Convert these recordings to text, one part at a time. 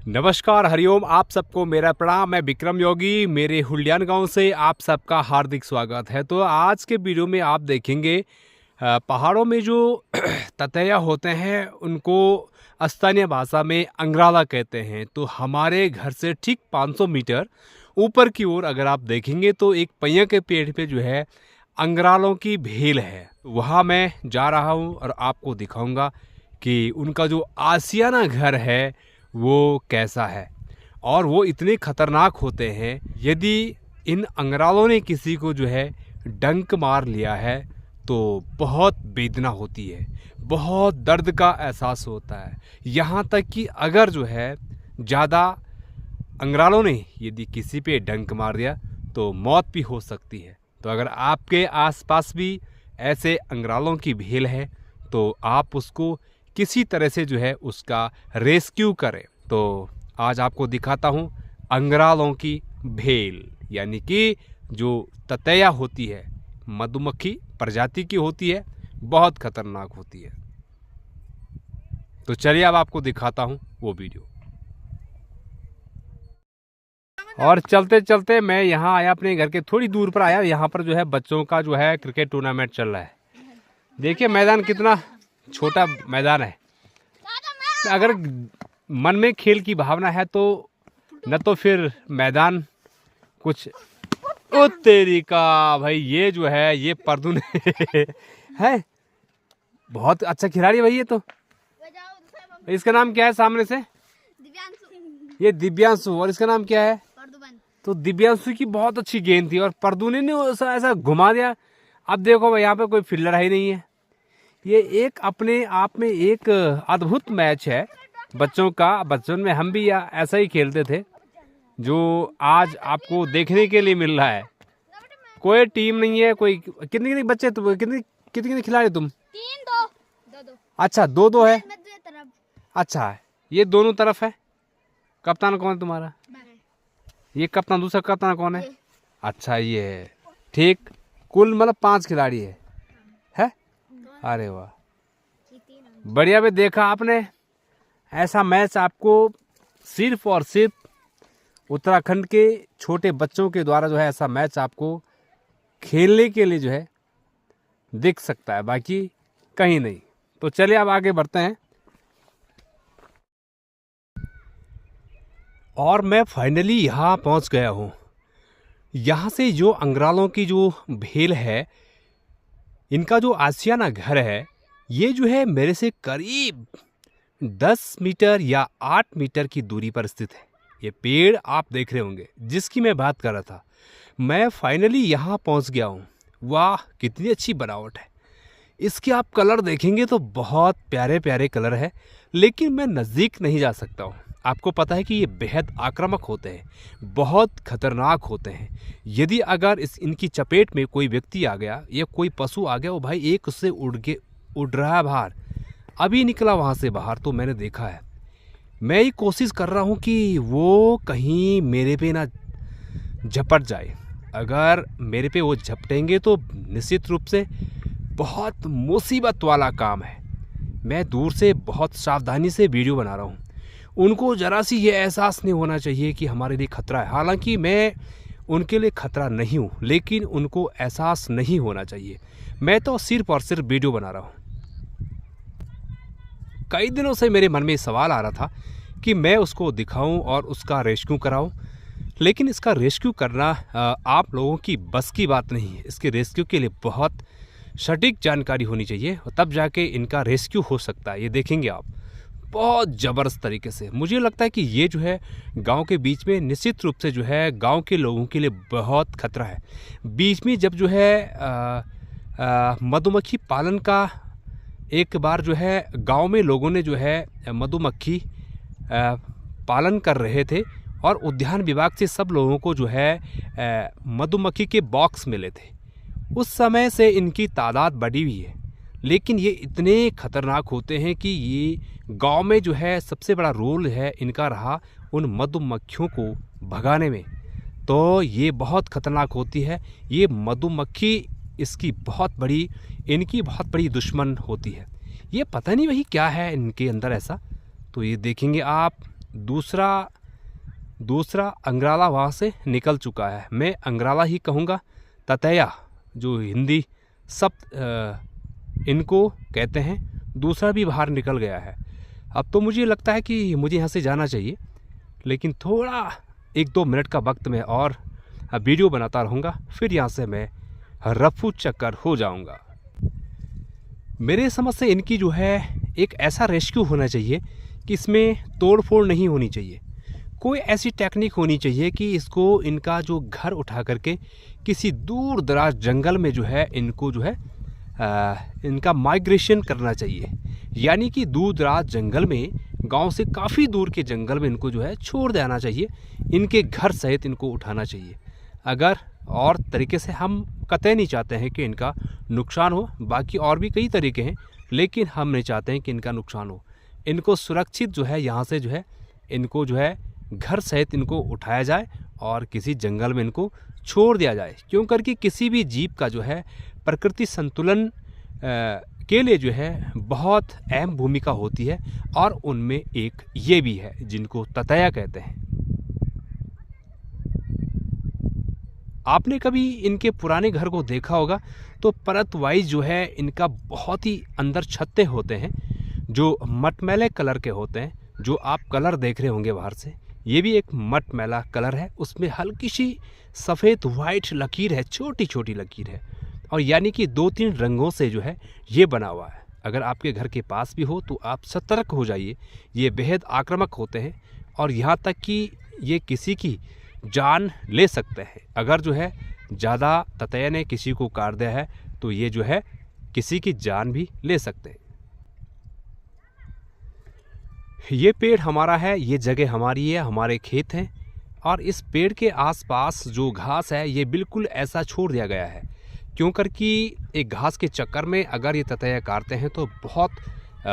नमस्कार, हरिओम। आप सबको मेरा प्रणाम। मैं विक्रम योगी, मेरे हुलियान गांव से आप सबका हार्दिक स्वागत है। तो आज के वीडियो में आप देखेंगे पहाड़ों में जो ततैया होते हैं उनको स्थानीय भाषा में अंगराला कहते हैं। तो हमारे घर से ठीक 500 मीटर ऊपर की ओर अगर आप देखेंगे तो एक पैया के पेड़ पे जो है अंगरालों की भेल है। वहाँ मैं जा रहा हूँ और आपको दिखाऊंगा कि उनका जो आशियाना घर है वो कैसा है। और वो इतने खतरनाक होते हैं, यदि इन अंगरालों ने किसी को जो है डंक मार लिया है तो बहुत वेदना होती है, बहुत दर्द का एहसास होता है। यहाँ तक कि अगर जो है ज़्यादा अंगरालों ने यदि किसी पे डंक मार दिया तो मौत भी हो सकती है। तो अगर आपके आसपास भी ऐसे अंगरालों की भेल है तो आप उसको किसी तरह से जो है उसका रेस्क्यू करें। तो आज आपको दिखाता हूँ अंगरालों की भेल, यानी कि जो ततैया होती है, मधुमक्खी प्रजाति की होती है, बहुत खतरनाक होती है। तो चलिए अब आपको दिखाता हूँ वो वीडियो। और चलते चलते मैं यहाँ आया, अपने घर के थोड़ी दूर पर आया। यहाँ पर जो है बच्चों का जो है क्रिकेट टूर्नामेंट चल रहा है। देखिए मैदान कितना छोटा मैदान है। अगर मन में खेल की भावना है तो न तो फिर मैदान कुछ। ओ तेरी का भाई, ये जो है ये परदून है, बहुत अच्छा खिलाड़ी है भाई। ये तो इसका नाम क्या है सामने से? ये दिव्यांशु। और इसका नाम क्या है? तो दिव्यांशु की बहुत अच्छी गेंद थी और परदूने ने ऐसा घुमा दिया। अब देखो भाई, यहाँ पे कोई फील्डर ही नहीं है। ये एक अपने आप में एक अद्भुत मैच है बच्चों का। बचपन में हम भी ऐसा ही खेलते थे, जो आज आपको देखने के लिए मिल रहा है। कोई टीम नहीं है, कोई कितने बच्चे तुम, कितने खिलाड़ी तुम? 3-2। अच्छा, दो है। अच्छा है, ये दोनों तरफ है। कप्तान कौन है तुम्हारा? ये कप्तान, दूसरा कप्तान कौन है? अच्छा ये है, ठीक। कुल मतलब 5 खिलाड़ी है? अरे वाह, बढ़िया। भी देखा आपने ऐसा मैच, आपको सिर्फ और सिर्फ उत्तराखंड के छोटे बच्चों के द्वारा जो है ऐसा मैच आपको खेलने के लिए जो है दिख सकता है, बाकी कहीं नहीं। तो चलिए अब आगे बढ़ते हैं। और मैं फाइनली यहाँ पहुँच गया हूँ। यहाँ से जो अंगरालों की जो भेल है, इनका जो आशियाना घर है, ये जो है मेरे से करीब 10 मीटर या 8 मीटर की दूरी पर स्थित है। ये पेड़ आप देख रहे होंगे जिसकी मैं बात कर रहा था। मैं फाइनली यहाँ पहुँच गया हूँ। वाह, कितनी अच्छी बनावट है। इसके आप कलर देखेंगे तो बहुत प्यारे प्यारे कलर है, लेकिन मैं नज़दीक नहीं जा सकता हूँ। आपको पता है कि ये बेहद आक्रामक होते हैं, बहुत खतरनाक होते हैं। यदि अगर इनकी चपेट में कोई व्यक्ति आ गया या कोई पशु आ गया, वो भाई एक उससे उड़ रहा है बाहर। अभी निकला वहाँ से बाहर, तो मैंने देखा है। मैं ये कोशिश कर रहा हूँ कि वो कहीं मेरे पे ना झपट जाए। अगर मेरे पे वो झपटेंगे तो निश्चित रूप से बहुत मुसीबत वाला काम है। मैं दूर से बहुत सावधानी से वीडियो बना रहा हूँ। उनको ज़रा सी ये एहसास नहीं होना चाहिए कि हमारे लिए खतरा है। हालांकि मैं उनके लिए खतरा नहीं हूँ, लेकिन उनको एहसास नहीं होना चाहिए। मैं तो सिर्फ और सिर्फ वीडियो बना रहा हूँ। कई दिनों से मेरे मन में सवाल आ रहा था कि मैं उसको दिखाऊं और उसका रेस्क्यू कराऊं, लेकिन इसका रेस्क्यू करना आप लोगों की बस की बात नहीं है। इसके रेस्क्यू के लिए बहुत सटीक जानकारी होनी चाहिए, तब जाके इनका रेस्क्यू हो सकता है। ये देखेंगे आप बहुत ज़बरदस्त तरीके से। मुझे लगता है कि ये जो है गांव के बीच में निश्चित रूप से जो है गांव के लोगों के लिए बहुत खतरा है। बीच में जब जो है मधुमक्खी पालन का एक बार जो है गांव में लोगों ने जो है मधुमक्खी पालन कर रहे थे, और उद्यान विभाग से सब लोगों को जो है मधुमक्खी के बॉक्स मिले थे। उस समय से इनकी तादाद बढ़ी हुई है, लेकिन ये इतने खतरनाक होते हैं कि ये गांव में जो है सबसे बड़ा रोल है इनका रहा उन मधुमक्खियों को भगाने में। तो ये बहुत खतरनाक होती है। ये मधुमक्खी इनकी बहुत बड़ी दुश्मन होती है। ये पता नहीं वही क्या है इनके अंदर ऐसा। तो ये देखेंगे आप, दूसरा अंग्राला वहाँ से निकल चुका है। मैं अंग्राला ही कहूँगा, ततैया जो हिंदी शब्द इनको कहते हैं, दूसरा भी बाहर निकल गया है। अब तो मुझे लगता है कि मुझे यहाँ से जाना चाहिए, लेकिन थोड़ा 1-2 मिनट का वक्त मैं और वीडियो बनाता रहूँगा, फिर यहाँ से मैं रफू चक्कर हो जाऊँगा। मेरे समझ से इनकी जो है एक ऐसा रेस्क्यू होना चाहिए कि इसमें तोड़ फोड़ नहीं होनी चाहिए। कोई ऐसी टेक्निक होनी चाहिए कि इसको इनका जो घर उठा करके किसी दूर दराज जंगल में जो है इनको जो है इनका माइग्रेशन करना चाहिए। यानी कि दूर दराज जंगल में, गांव से काफ़ी दूर के जंगल में इनको जो है छोड़ देना चाहिए, इनके घर सहित इनको उठाना चाहिए। अगर और तरीके से हम कतई नहीं चाहते हैं कि इनका नुकसान हो, बाकी और भी कई तरीके हैं, लेकिन हम नहीं चाहते हैं कि इनका नुकसान हो। इनको सुरक्षित जो है यहाँ से जो है इनको जो है घर सहित इनको उठाया जाए और किसी जंगल में इनको छोड़ दिया जाए। क्यों करके किसी भी जीव का जो है प्रकृति संतुलन के लिए जो है बहुत अहम भूमिका होती है, और उनमें एक ये भी है जिनको ततैया कहते हैं। आपने कभी इनके पुराने घर को देखा होगा तो परत वाइज जो है इनका बहुत ही अंदर छत्ते होते हैं जो मटमैले कलर के होते हैं। जो आप कलर देख रहे होंगे बाहर से, ये भी एक मटमैला कलर है। उसमें हल्की सी सफ़ेद वाइट लकीर है, छोटी छोटी लकीर है, और यानी कि 2-3 रंगों से जो है ये बना हुआ है। अगर आपके घर के पास भी हो तो आप सतर्क हो जाइए। ये बेहद आक्रामक होते हैं और यहाँ तक कि ये किसी की जान ले सकते हैं। अगर जो है ज़्यादा ततैया ने किसी को काट दिया है तो ये जो है किसी की जान भी ले सकते हैं। ये पेड़ हमारा है, ये जगह हमारी है, हमारे खेत हैं, और इस पेड़ के आसपास जो घास है ये बिल्कुल ऐसा छोड़ दिया गया है। क्यों करके एक घास के चक्कर में अगर ये ततैया काटते हैं तो बहुत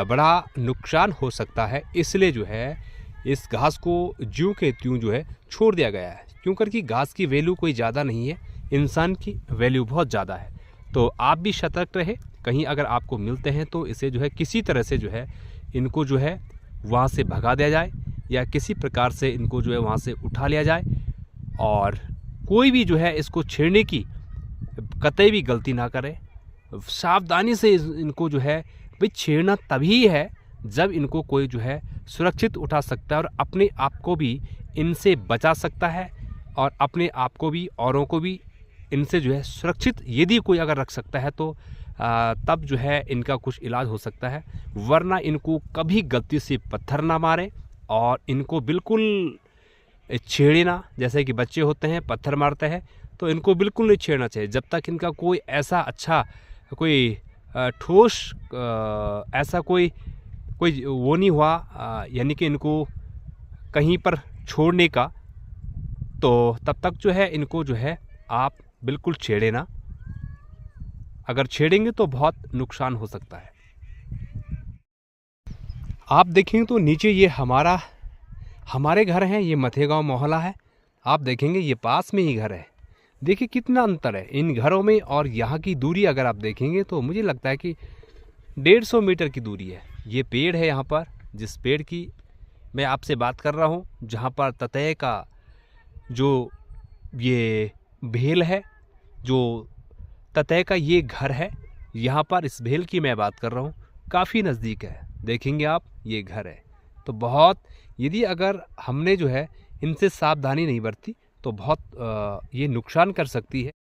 बड़ा नुकसान हो सकता है। इसलिए जो है इस घास को ज्यों के त्यों जो है छोड़ दिया गया है। क्यों करके घास की वैल्यू कोई ज़्यादा नहीं है, इंसान की वैल्यू बहुत ज़्यादा है। तो आप भी सतर्क रहे, कहीं अगर आपको मिलते हैं तो इसे जो है किसी तरह से जो है इनको जो है वहाँ से भगा दिया जाए, या किसी प्रकार से इनको जो है वहाँ से उठा लिया जाए, और कोई भी जो है इसको छेड़ने की कतई भी गलती ना करे। सावधानी से इनको जो है भाई छेड़ना तभी है जब इनको कोई जो है सुरक्षित उठा सकता है और अपने आप को भी इनसे बचा सकता है, और अपने आप को भी औरों को भी इनसे जो है सुरक्षित यदि कोई अगर रख सकता है तो तब जो है इनका कुछ इलाज हो सकता है। वरना इनको कभी गलती से पत्थर ना मारें और इनको बिल्कुल छेड़े ना। जैसे कि बच्चे होते हैं पत्थर मारते हैं, तो इनको बिल्कुल नहीं छेड़ना चाहिए जब तक इनका कोई ऐसा अच्छा कोई ठोस ऐसा कोई वो नहीं हुआ, यानी कि इनको कहीं पर छोड़ने का। तो तब तक जो है इनको जो है आप बिल्कुल छेड़े ना। अगर छेड़ेंगे तो बहुत नुकसान हो सकता है। आप देखेंगे तो नीचे ये हमारे घर हैं, ये मथेगांव मोहल्ला है। आप देखेंगे ये पास में ही घर है। देखिए कितना अंतर है इन घरों में और यहाँ की दूरी अगर आप देखेंगे तो मुझे लगता है कि 150 मीटर की दूरी है। ये पेड़ है यहाँ पर, जिस पेड़ की मैं आपसे बात कर रहा हूँ, जहाँ पर ततैया का जो ये भेल है, जो ततैया का ये घर है, यहाँ पर इस भेल की मैं बात कर रहा हूँ, काफ़ी नज़दीक है। देखेंगे आप ये घर है। तो बहुत यदि अगर हमने जो है इनसे सावधानी नहीं बरती तो बहुत ये नुकसान कर सकती है।